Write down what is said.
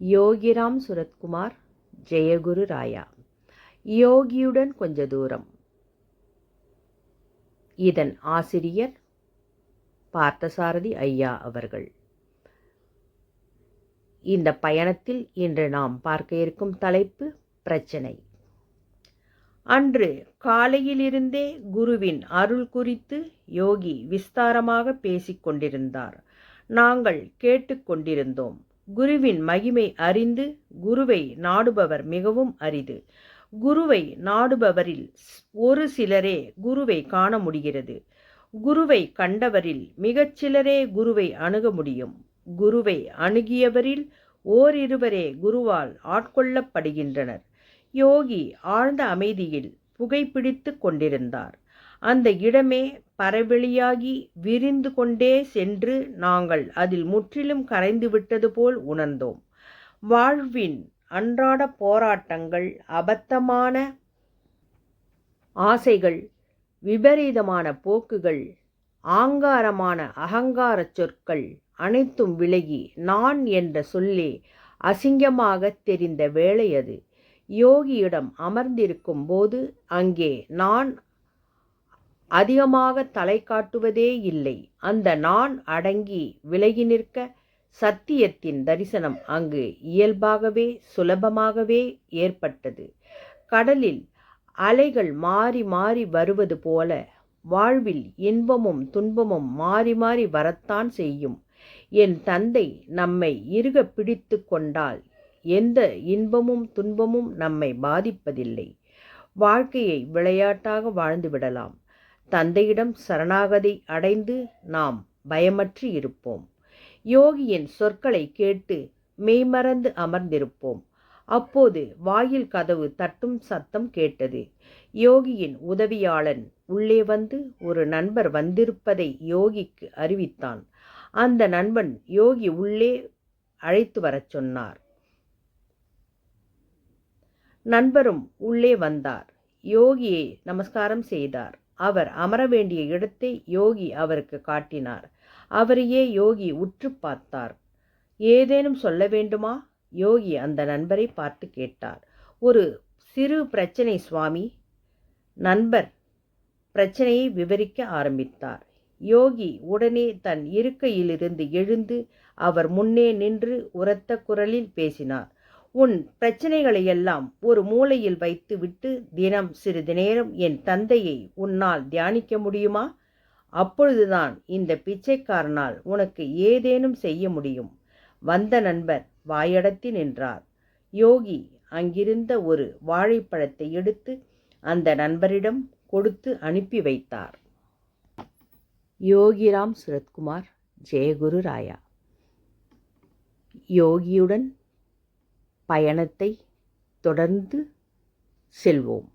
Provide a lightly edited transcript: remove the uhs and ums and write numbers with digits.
யோகிராம் சுரத்குமார், ஜெயகுரு ராயா. யோகியுடன் கொஞ்ச தூரம். இதன் ஆசிரியர் பார்த்தசாரதி ஐயா அவர்கள். இந்த பயணத்தில் இன்று நாம் பார்க்க இருக்கும் தலைப்பு பிரச்சனை. அன்று காலையிலிருந்தே குருவின் அருள் குறித்து யோகி விஸ்தாரமாக பேசிக் கொண்டிருந்தார். நாங்கள் கேட்டுக்கொண்டிருந்தோம். குருவின் மகிமை அறிந்து குருவை நாடுபவர் மிகவும் அரிது. குருவை நாடுபவரில் ஒரு சிலரே குருவை காண முடிகிறது. குருவை கண்டவரில் மிகச்சிலரே குருவை அணுக முடியும். குருவை அணுகியவரில் ஓரிருவரே குருவால் ஆட்கொள்ளப்படுகின்றனர். யோகி ஆழ்ந்த அமைதியில் புகைப்பிடித்து கொண்டிருந்தார். அந்த இடமே பரவெளியாகி விரிந்து கொண்டே சென்று நாங்கள் அதில் முற்றிலும் கரைந்து விட்டது போல் உணர்ந்தோம். வாழ்வின் அன்றாட போராட்டங்கள், அபத்தமான ஆசைகள், விபரீதமான போக்குகள், ஆங்காரமான அகங்கார சொற்கள் அனைத்தும் விலகி நான் என்ற சொல்லே அசிங்கமாக தெரிந்த வேளை அது. யோகியிடம் அமர்ந்திருக்கும் போது அங்கே நான் அதிகமாக தலை காட்டுவதே இல்லை. அந்த நான் அடங்கி விலகி நிற்க சத்தியத்தின் தரிசனம் அங்கு இயல்பாகவே சுலபமாகவே ஏற்பட்டது. கடலில் அலைகள் மாறி மாறி வருவது போல வாழ்வில் இன்பமும் துன்பமும் மாறி மாறி வரத்தான் செய்யும். என் தந்தை நம்மை இறுக பிடித்து கொண்டால் எந்த இன்பமும் துன்பமும் நம்மை பாதிப்பதில்லை. வாழ்க்கையை விளையாட்டாக வாழ்ந்து விடலாம். தந்தையிடம் சரணாகதி அடைந்து நாம் பயமற்று இருப்போம். யோகியின் சொற்களை கேட்டு மெய்மறந்து அமர்ந்திருப்போம். அப்போது வாயில் கதவு தட்டும் சத்தம் கேட்டது. யோகியின் உதவியாளன் உள்ளே வந்து ஒரு நண்பர் வந்திருப்பதை யோகிக்கு அறிவித்தான். அந்த நண்பன் யோகி உள்ளே அழைத்து வரச் சொன்னார். நண்பரும் உள்ளே வந்தார். யோகியை நமஸ்காரம் செய்தார். அவர் அமர வேண்டிய இடத்தை யோகி அவருக்கு காட்டினார். அவரையே யோகி உற்று பார்த்தார். ஏதேனும் சொல்ல வேண்டுமா? யோகி அந்த நண்பரை பார்த்து கேட்டார். ஒரு சிறு பிரச்சனை சுவாமி. நண்பர் பிரச்சனையை விவரிக்க ஆரம்பித்தார். யோகி உடனே தன் இருக்கையிலிருந்து எழுந்து அவர் முன்னே நின்று உரத்த குரலில் பேசினார். உன் பிரச்சனைகளையெல்லாம் ஒரு மூலையில் வைத்து விட்டு தினம் சிறிது நேரம் என் தந்தையை உன்னால் தியானிக்க முடியுமா? அப்பொழுதுதான் இந்த பிச்சைக்காரனால் உனக்கு ஏதேனும் செய்ய முடியும். வந்த நண்பர் வாயடத்தி நின்றார். யோகி அங்கிருந்த ஒரு வாழைப்பழத்தை எடுத்து அந்த நண்பரிடம் கொடுத்து அனுப்பி வைத்தார். யோகிராம் சுரத்குமார், ஜெயகுரு ராயா. யோகியுடன் பயணத்தை தொடர்ந்து செல்வோம்.